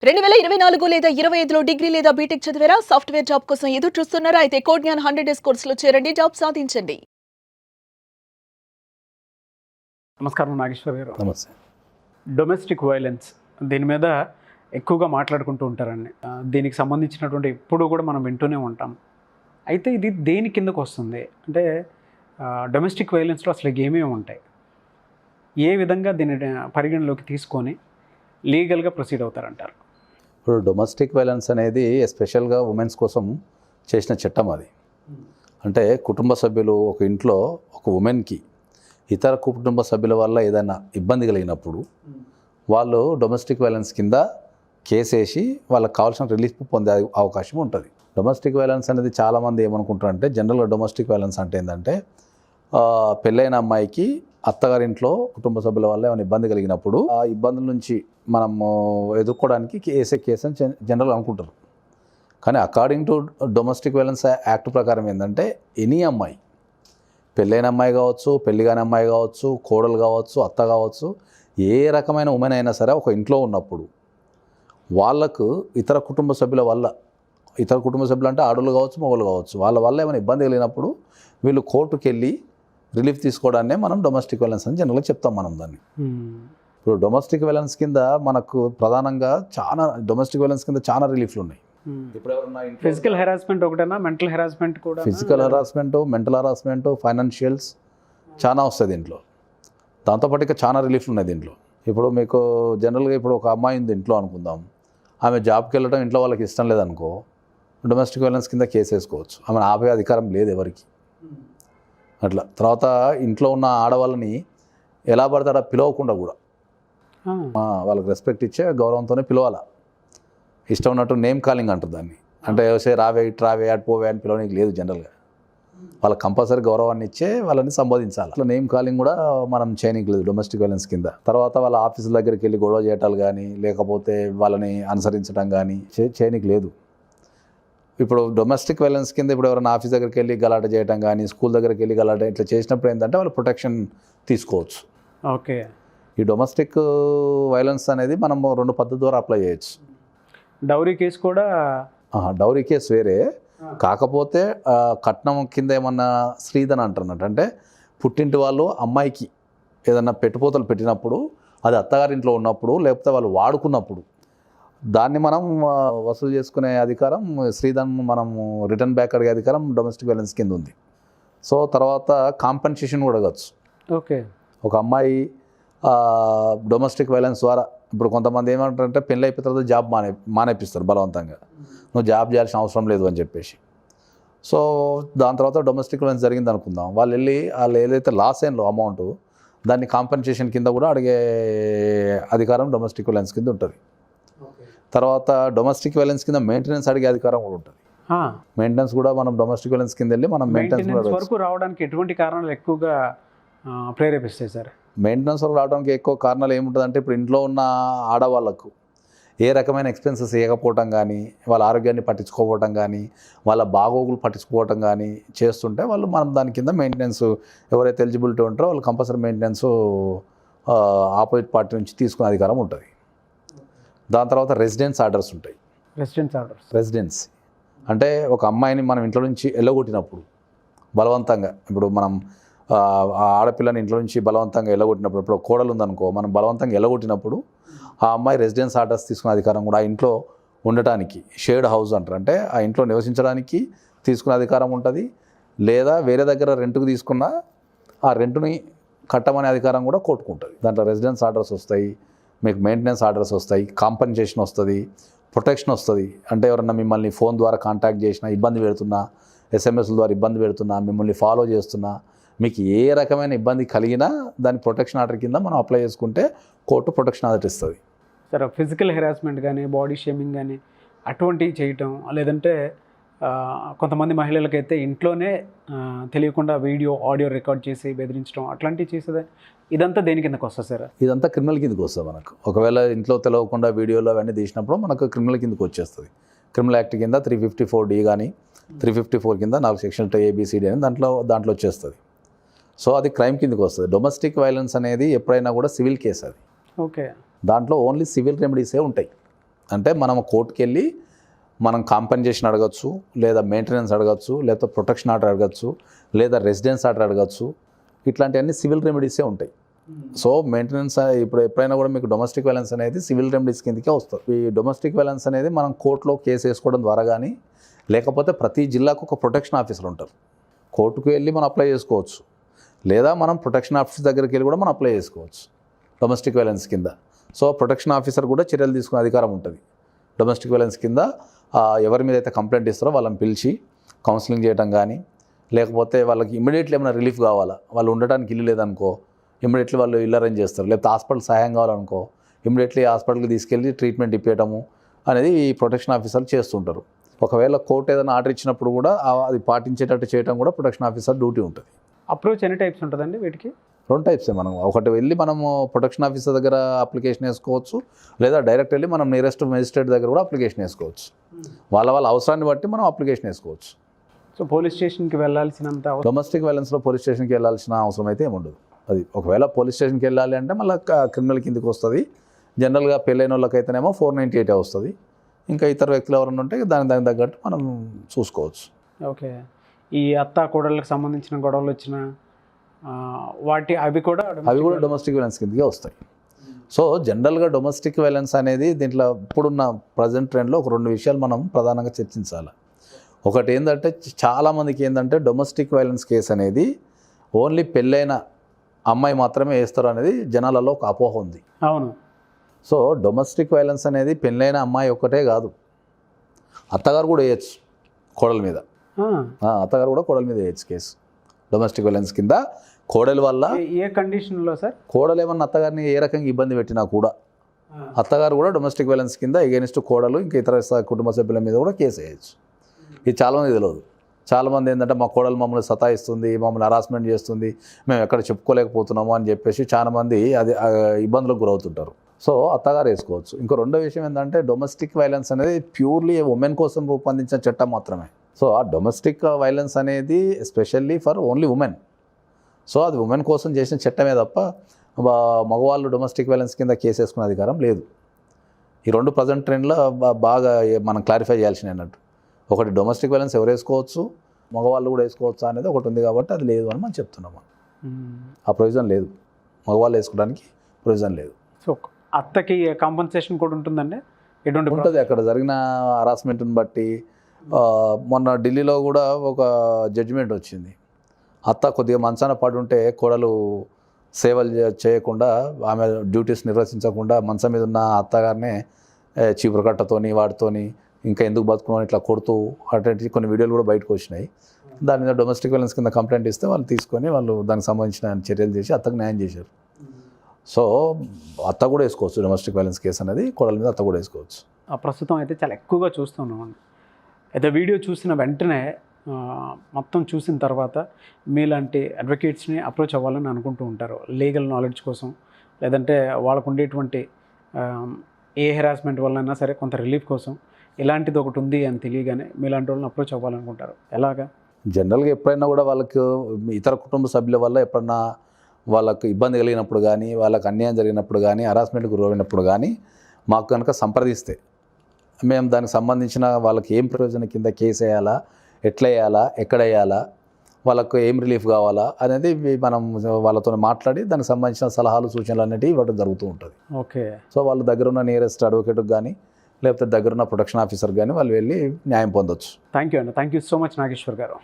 2024 లేదా 25లో డిగ్రీ లేదా బీటెక్ చదివారా? సాఫ్ట్‌వేర్ జాబ్ కోసం ఎదురు చూస్తున్నారా? అయితే కోడ్ జ్ఞాన్ 100 డేస్ కోర్సులో చేరండి. జాబ్ సాధించండి. నమస్కారం నాగేశ్వర్ గారు. నమస్తే. డొమెస్టిక్ వైలెన్స్ దీని మీద ఎక్కువగా మాట్లాడుకుంటూ ఉంటారండి. దీనికి సంబంధించినటువంటి ఎప్పుడు కూడా మనం వింటూనే ఉంటాం. అయితే ఇది దేని కిందకు వస్తుంది అంటే డొమెస్టిక్ వైలెన్స్లో అసలు ఏమేమి ఉంటాయి, ఏ విధంగా దీన్ని పరిగణలోకి తీసుకొని లీగల్గా ప్రొసీడ్ అవుతారంటారు? ఇప్పుడు డొమెస్టిక్ వైలెన్స్ అనేది ఎస్పెషల్గా ఉమెన్స్ కోసం చేసిన చట్టం అది. అంటే కుటుంబ సభ్యులు ఒక ఇంట్లో ఒక ఉమెన్కి ఇతర కుటుంబ సభ్యుల వల్ల ఏదైనా ఇబ్బంది కలిగినప్పుడు వాళ్ళు డొమెస్టిక్ వైలెన్స్ కింద కేసు వేసి వాళ్ళకి కావాల్సిన రిలీఫ్ పొందే అవకాశం ఉంటుంది. డొమెస్టిక్ వైలెన్స్ అనేది చాలామంది ఏమనుకుంటారంటే, జనరల్గా డొమెస్టిక్ వైలెన్స్ అంటే ఏంటంటే పెళ్ళైన అమ్మాయికి అత్తగారింట్లో కుటుంబ సభ్యుల వల్ల ఏమైనా ఇబ్బంది కలిగినప్పుడు ఆ ఇబ్బందుల నుంచి మనము ఎదుర్కోవడానికి వేసే కేసు అని జనరల్ అనుకుంటారు. కానీ according to domestic violence act ప్రకారం ఏంటంటే ఎనీ అమ్మాయి, పెళ్ళైన అమ్మాయి కావచ్చు, పెళ్లి కాని అమ్మాయి కావచ్చు, కోడలు కావచ్చు, అత్త కావచ్చు, ఏ రకమైన ఉమెన్ అయినా సరే ఒక ఇంట్లో ఉన్నప్పుడు వాళ్ళకు ఇతర కుటుంబ సభ్యుల వల్ల, ఇతర కుటుంబ సభ్యులు అంటే ఆడవాళ్ళు కావచ్చు, మగవాళ్ళు కావచ్చు, వాళ్ళ వల్ల ఏమైనా ఇబ్బంది కలిగినప్పుడు వీళ్ళు కోర్టుకు వెళ్ళి రిలీఫ్ తీసుకోవడాన్నే మనం డొమెస్టిక్ వైలెన్స్ అని జనరల్గా చెప్తాం మనం దాన్ని. ఇప్పుడు డొమెస్టిక్ వైలెన్స్ కింద మనకు ప్రధానంగా డొమెస్టిక్ వైలెన్స్ కింద చాలా రిలీఫ్లు ఉన్నాయి. ఇప్పుడు ఎవరన్నా ఫిజికల్ హెరాస్మెంట్ ఒకటేనా, మెంటల్ హెరాస్మెంట్ కూడా? Physical harassment, mental harassment, financials చాలా వస్తాయి దీంట్లో. దాంతోపాటు ఇక చాలా రిలీఫ్లు ఉన్నాయి దీంట్లో. ఇప్పుడు మీకు జనరల్గా ఇప్పుడు ఒక అమ్మాయి ఉంది ఇంట్లో అనుకుందాం, ఆమె జాబ్కి వెళ్ళడం ఇంట్లో వాళ్ళకి ఇష్టం లేదనుకో, డొమెస్టిక్ వైలెన్స్ కింద కేసు వేసుకోవచ్చు. ఆమెను ఆపే అధికారం లేదు ఎవరికి. అట్లా తర్వాత ఇంట్లో ఉన్న ఆడవాళ్ళని ఎలా పడతాడో పిలవకుండా కూడా వాళ్ళకి రెస్పెక్ట్ ఇచ్చే గౌరవంతోనే పిలవాలా. ఇష్టం ఉన్నట్టు నేమ్ కాలింగ్ అంటారు దాన్ని. అంటే సే రావే, ఇటు రావే, అటు పోవే అని పిలవడానికి లేదు. జనరల్గా వాళ్ళకి కంపల్సరీ గౌరవాన్ని ఇచ్చే వాళ్ళని సంబోధించాలి. అట్లా నేమ్ కాలింగ్ కూడా మనం చేయనీకి లేదు డొమెస్టిక్ వైలెన్స్ కింద. తర్వాత వాళ్ళ ఆఫీసుల దగ్గరికి వెళ్ళి గొడవ చేయటాలు కానీ, లేకపోతే వాళ్ళని అనుసరించడం కానీ చేయనీకి లేదు. ఇప్పుడు డొమెస్టిక్ వైలెన్స్ కింద ఇప్పుడు ఎవరైనా ఆఫీస్ దగ్గరికి వెళ్ళి గలాట చేయడం కానీ, స్కూల్ దగ్గరికి వెళ్ళి గలాట ఇట్లా చేసినప్పుడు ఏంటంటే వాళ్ళు ప్రొటెక్షన్ తీసుకోవచ్చు. ఓకే. ఈ డొమెస్టిక్ వైలెన్స్ అనేది మనం 2 పద్ధతి ద్వారా అప్లై చేయొచ్చు. డౌరీ కేసు కూడా? డౌరీ కేసు వేరే. కాకపోతే కట్నం కింద ఏమన్నా స్త్రీధన అంటున్నట్టు, అంటే పుట్టింటి వాళ్ళు అమ్మాయికి ఏదన్నా పెట్టుపోతలు పెట్టినప్పుడు, అది అత్తగారింట్లో ఉన్నప్పుడు, లేకపోతే వాళ్ళు వాడుకున్నప్పుడు దాన్ని మనం వసూలు చేసుకునే అధికారం, స్త్రీధనం మనము రిటర్న్ బ్యాక్ అడిగే అధికారం డొమెస్టిక్ వైలెన్స్ కింద ఉంది. సో తర్వాత కాంపెన్సేషన్ కూడా అడగచ్చు. ఓకే. ఒక అమ్మాయి డొమెస్టిక్ వైలెన్స్ ద్వారా, ఇప్పుడు కొంతమంది ఏమంటారంటే పెళ్ళి అయిపోయిన తర్వాత జాబ్ మానేపిస్తారు బలవంతంగా, నువ్వు జాబ్ చేయాల్సిన అవసరం లేదు అని చెప్పేసి. సో దాని తర్వాత డొమెస్టిక్ వైలెన్స్ జరిగింది అనుకుందాం, వాళ్ళు ఏదైతే లాస్ అయినలో అమౌంట్, దాన్ని కాంపెన్సేషన్ కింద కూడా అడిగే అధికారం డొమెస్టిక్ వైలెన్స్ కింద ఉంటుంది. తర్వాత డొమెస్టిక్ వైలెన్స్ కింద మెయింటెనెన్స్ అడిగే అధికారం కూడా ఉంటుంది. మెయింటెనెన్స్ కూడా మనం డొమెస్టిక్ వైలెన్స్ కింద వెళ్ళి మనం మెయింటెనెన్స్ వరకు రావడానికి ఎటువంటి కారణాలు ఎక్కువగా ప్రేరేపిస్తాయి సార్? మెయింటెనెన్స్ వరకు రావడానికి ఎక్కువ కారణాలు ఏముంటుందంటే, ఇప్పుడు ఇంట్లో ఉన్న ఆడవాళ్ళకు ఏ రకమైన ఎక్స్పెన్సెస్ వేయకపోవటం కానీ, వాళ్ళ ఆరోగ్యాన్ని పట్టించుకోవటం కానీ, వాళ్ళ బాగోగులు పట్టించుకోవటం కానీ చేస్తుంటే వాళ్ళు మనం దాని కింద మెయింటెనెన్స్, ఎవరైతే ఎలిజిబిలిటీ ఉంటారో వాళ్ళు కంపల్సరీ మెయింటెనెన్స్ ఆపోజిట్ పార్టీ నుంచి తీసుకునే అధికారం ఉంటుంది. దాని తర్వాత రెసిడెన్స్ ఆర్డర్స్ ఉంటాయి. రెసిడెన్స్ అంటే ఒక అమ్మాయిని మనం ఇంట్లో నుంచి వెళ్ళగొట్టినప్పుడు బలవంతంగా, ఇప్పుడు మనం ఆడపిల్లని ఇంట్లో నుంచి బలవంతంగా వెళ్ళగొట్టినప్పుడు, ఇప్పుడు కోడలు ఉందనుకో, మనం బలవంతంగా వెళ్ళగొట్టినప్పుడు ఆ అమ్మాయి రెసిడెన్స్ ఆర్డర్స్ తీసుకునే అధికారం కూడా, ఆ ఇంట్లో ఉండటానికి షేర్డ్ హౌస్ అంటారు, అంటే ఆ ఇంట్లో నివసించడానికి తీసుకునే అధికారం ఉంటుంది. లేదా వేరే దగ్గర రెంట్కు తీసుకున్న ఆ రెంట్ని కట్టమనే అధికారం కూడా కోర్టుకుంటుంది. దాంట్లో రెసిడెన్స్ ఆర్డర్స్ వస్తాయి, మీకు మెయింటెనెన్స్ ఆర్డర్స్ వస్తాయి, కాంపెన్సేషన్ వస్తుంది, ప్రొటెక్షన్ వస్తుంది. అంటే ఎవరన్నా మిమ్మల్ని ఫోన్ ద్వారా కాంటాక్ట్ చేసినా, ఇబ్బంది పెడుతున్నా, ఎస్ఎంఎస్ల ద్వారా ఇబ్బంది పెడుతున్నా, మిమ్మల్ని ఫాలో చేస్తున్నా, మీకు ఏ రకమైన ఇబ్బంది కలిగినా దాని ప్రొటెక్షన్ ఆర్డర్ కింద మనం అప్లై చేసుకుంటే కోర్టు ప్రొటెక్షన్ ఆర్డర్ ఇస్తుంది. సరే, ఫిజికల్ హెరాస్మెంట్ కానీ, బాడీ షేమింగ్ కానీ అటువంటివి చేయటం, లేదంటే కొంతమంది మహిళలకైతే ఇంట్లోనే తెలియకుండా వీడియో, ఆడియో రికార్డ్ చేసి బెదిరించడం, అట్లాంటివి చేసేది, ఇదంతా దేని కిందకు వస్తుంది సార్? ఇదంతా క్రిమినల్ కిందకు వస్తుంది మనకు. ఒకవేళ ఇంట్లో తెలియకుండా వీడియోలో అవన్నీ తీసినప్పుడు మనకు క్రిమినల్ కిందకు వచ్చేస్తుంది. క్రిమినల్ యాక్ట్ కింద 354D కానీ 354 కింద 4 సెక్షన్లు ABCD అని దాంట్లో వచ్చేస్తుంది. సో అది క్రైమ్ కిందకి వస్తుంది. డొమెస్టిక్ వైలెన్స్ అనేది ఎప్పుడైనా కూడా సివిల్ కేసు అది. ఓకే. దాంట్లో ఓన్లీ సివిల్ రెమెడీసే ఉంటాయి. అంటే మనం కోర్టుకి వెళ్ళి మనం కాంపెన్సేషన్ అడగచ్చు, లేదా మెయింటెనెన్స్ అడగచ్చు, లేదా ప్రొటెక్షన్ ఆర్డర్ అడగచ్చు, లేదా రెసిడెన్స్ ఆర్డర్ అడగచ్చు. ఇట్లాంటివన్నీ సివిల్ రెమెడీసే ఉంటాయి. సో మెయింటెనెన్స్ ఇప్పుడు ఎప్పుడైనా కూడా మీకు డొమెస్టిక్ వైలెన్స్ అనేది సివిల్ రెమెడీస్ కిందకే వస్తుంది. ఈ డొమెస్టిక్ వైలెన్స్ అనేది మనం కోర్టులో కేసు వేసుకోవడం ద్వారా కానీ, లేకపోతే ప్రతి జిల్లాకు ఒక ప్రొటెక్షన్ ఆఫీసర్ ఉంటారు. కోర్టుకు వెళ్ళి మనం అప్లై చేసుకోవచ్చు, లేదా మనం ప్రొటెక్షన్ ఆఫీసర్ దగ్గరికి వెళ్ళి కూడా మనం అప్లై చేసుకోవచ్చు డొమెస్టిక్ వైలెన్స్ కింద. సో ప్రొటెక్షన్ ఆఫీసర్ కూడా చర్యలు తీసుకునే అధికారం ఉంటుంది. డొమెస్టిక్ వైలెన్స్ కింద ఎవరి మీద అయితే కంప్లైంట్ ఇస్తారో వాళ్ళని పిలిచి కౌన్సిలింగ్ చేయడం కానీ, లేకపోతే వాళ్ళకి ఇమ్మీడియట్లీ ఏమైనా రిలీఫ్ కావాలా, వాళ్ళు ఉండడానికి ఇల్లు లేదనుకో ఇమ్మీడియట్లీ వాళ్ళు ఇల్లు అరేంజ్ చేస్తారు, లేకపోతే హాస్పిటల్ సహాయం కావాలనుకో ఇమ్మీడియట్లీ హాస్పిటల్కి తీసుకెళ్ళి ట్రీట్మెంట్ ఇప్పించడము అనేది ఈ ప్రొటెక్షన్ ఆఫీసర్లు చేస్తుంటారు. ఒకవేళ కోర్టు ఏదైనా ఆర్డర్ ఇచ్చినప్పుడు కూడా అది పాటించేటట్టు చేయడం కూడా ప్రొటెక్షన్ ఆఫీసర్ డ్యూటీ ఉంటుంది. అప్రోచ్ ఎన్ని టైప్స్ ఉంటుందండి వీటికి? 2 టైప్సే. మనం ఒకటి వెళ్ళి మనము ప్రొటెక్షన్ ఆఫీసర్ దగ్గర అప్లికేషన్ వేసుకోవచ్చు, లేదా డైరెక్ట్ వెళ్ళి మనం నియరెస్ట్ మెజిస్ట్రేట్ దగ్గర కూడా అప్లికేషన్ వేసుకోవచ్చు. వాళ్ళ అవసరాన్ని బట్టి మనం అప్లికేషన్ వేసుకోవచ్చు. సో పోలీస్ స్టేషన్కి వెళ్ళాల్సినంత డొమెస్టిక్ వైలెన్స్లో పోలీస్ స్టేషన్కి వెళ్ళాల్సిన అవసరం అయితే ఏముండదు. అది ఒకవేళ పోలీస్ స్టేషన్కి వెళ్ళాలి అంటే మళ్ళీ క్రిమినల్ కిందకి వస్తుంది. జనరల్గా పెళ్ళైన వాళ్ళకైతేనేమో 498 వస్తుంది. ఇంకా ఇతర వ్యక్తులు ఎవరైనా ఉంటే దానికి తగ్గట్టు మనం చూసుకోవచ్చు. ఓకే. ఈ అత్త కోడళ్ళకి సంబంధించిన గొడవలు వచ్చిన అవి కూడా డొమెస్టిక్ వైలెన్స్ కిందకే వస్తాయి. సో జనరల్గా డొమెస్టిక్ వైలెన్స్ అనేది దీంట్లో ఇప్పుడున్న ప్రజెంట్ ట్రెండ్లో ఒక 2 విషయాలు మనం ప్రధానంగా చర్చించాలి. ఒకటి ఏంటంటే చాలామందికి ఏంటంటే డొమెస్టిక్ వైలెన్స్ కేసు అనేది ఓన్లీ పెళ్ళైన అమ్మాయి మాత్రమే వేస్తారు అనేది జనాలలో ఒక అపోహ ఉంది. అవును. సో డొమెస్టిక్ వైలెన్స్ అనేది పెళ్ళైన అమ్మాయి ఒక్కటే కాదు, అత్తగారు కూడా వేయచ్చు కోడల మీద. అత్తగారు కూడా కోడల మీద వేయచ్చు కేసు డొమెస్టిక్ వైలెన్స్ కింద. కోడలి వల్ల ఏ కండిషన్లో సార్? కోడలు ఏమన్నా అత్తగారిని ఏ రకంగా ఇబ్బంది పెట్టినా కూడా అత్తగారు కూడా డొమెస్టిక్ వైలెన్స్ కింద ఎగెనిస్ట్ కోడలు ఇంకా ఇతర కుటుంబ సభ్యుల మీద కూడా కేసు వేయచ్చు. ఇది చాలామంది తెలియదు. చాలామంది ఏంటంటే మా కోడలు మమ్మల్ని సతాయిస్తుంది, మమ్మల్ని హరాస్మెంట్ చేస్తుంది, మేము ఎక్కడ చెప్పుకోలేకపోతున్నాము అని చెప్పేసి చాలామంది అది ఇబ్బందులకు గురవుతుంటారు. సో అత్తగారు వేసుకోవచ్చు. ఇంకో రెండో విషయం ఏంటంటే డొమెస్టిక్ వైలెన్స్ అనేది ప్యూర్లీ ఉమెన్ కోసం రూపొందించిన చట్టం మాత్రమే. సో ఆ డొమెస్టిక్ వైలెన్స్ అనేది especially for only women. So అది ఉమెన్ కోసం చేసిన చట్టమే తప్ప మగవాళ్ళు డొమెస్టిక్ వైలెన్స్ కింద కేసు వేసుకునే అధికారం లేదు. ఈ 2 ప్రజెంట్ ట్రెండ్లో బాగా మనం క్లారిఫై చేయాల్సిన అన్నట్టు. ఒకటి డొమెస్టిక్ వైలెన్స్ ఎవరు వేసుకోవచ్చు, మగవాళ్ళు కూడా వేసుకోవచ్చు అనేది ఒకటి ఉంది కాబట్టి అది లేదు అని మనం చెప్తున్నాము. ఆ ప్రొవిజన్ లేదు, మగవాళ్ళు వేసుకోవడానికి ప్రొవిజన్ లేదు. సో అత్తకి కాంపన్సేషన్ కూడా ఉంటుందండి? ఎటువంటి ఉంటుంది అక్కడ జరిగిన హరాస్మెంట్ని బట్టి. మొన్న ఢిల్లీలో కూడా ఒక జడ్జిమెంట్ వచ్చింది. అత్త కొద్దిగా మంచాన పడి ఉంటే కోడలు సేవలు చేయకుండా, ఆమె డ్యూటీస్ నిర్వర్తించకుండా మంచం మీద ఉన్న అత్తగారినే చీపురు కట్టతోని వాటితోని ఇంకా ఎందుకు బతుకున్నాను ఇట్లా కొడుతూ అటువంటి కొన్ని వీడియోలు కూడా బయటకు వచ్చినాయి. దాని మీద డొమెస్టిక్ వైలెన్స్ కింద కంప్లైంట్ ఇస్తే వాళ్ళు తీసుకొని వాళ్ళు దానికి సంబంధించిన చర్యలు చేసి అత్తకు న్యాయం చేశారు. సో అత్త కూడా వేసుకోవచ్చు డొమెస్టిక్ వైలెన్స్ కేసు అనేది, కోడల మీద అత్త కూడా వేసుకోవచ్చు. ప్రస్తుతం అయితే చాలా ఎక్కువగా చూస్తున్నాం. అయితే వీడియో చూసిన వెంటనే మొత్తం చూసిన తర్వాత మీలాంటి అడ్వకేట్స్ని అప్రోచ్ అవ్వాలని అనుకుంటూ ఉంటారు, లీగల్ నాలెడ్జ్ కోసం, లేదంటే వాళ్ళకు ఉండేటువంటి ఏ హెరాస్మెంట్ వల్లైనా సరే కొంత రిలీఫ్ కోసం ఇలాంటిది ఒకటి ఉంది అని తెలియగానే మీలాంటి వాళ్ళని అప్రోచ్ అవ్వాలనుకుంటారు. ఎలాగా? జనరల్గా ఎప్పుడైనా కూడా వాళ్ళకు ఇతర కుటుంబ సభ్యుల వల్ల ఎప్పుడన్నా వాళ్ళకు ఇబ్బంది కలిగినప్పుడు కానీ, వాళ్ళకు అన్యాయం జరిగినప్పుడు కానీ, హరాస్మెంట్కి గురైనప్పుడు కానీ మాకు కనుక సంప్రదిస్తే మేము దానికి సంబంధించిన వాళ్ళకి ఏం ప్రయోజనం కింద కేసు వేయాలా, ఎట్లా వేయాలా, ఎక్కడ వేయాలా, వాళ్ళకు ఏం రిలీఫ్ కావాలా అనేది మనం వాళ్ళతో మాట్లాడి దానికి సంబంధించిన సలహాలు సూచనలు అనేటివి ఇవ్వడం జరుగుతూ ఉంటుంది. ఓకే. సో వాళ్ళ దగ్గర ఉన్న నియరెస్ట్ అడ్వకేట్కి కానీ, లేకపోతే దగ్గర ఉన్న ప్రొటెక్షన్ ఆఫీసర్ కానీ వాళ్ళు వెళ్ళి న్యాయం పొందొచ్చు. థ్యాంక్ యూ అండి. Thank you so much Nageshwar గారు.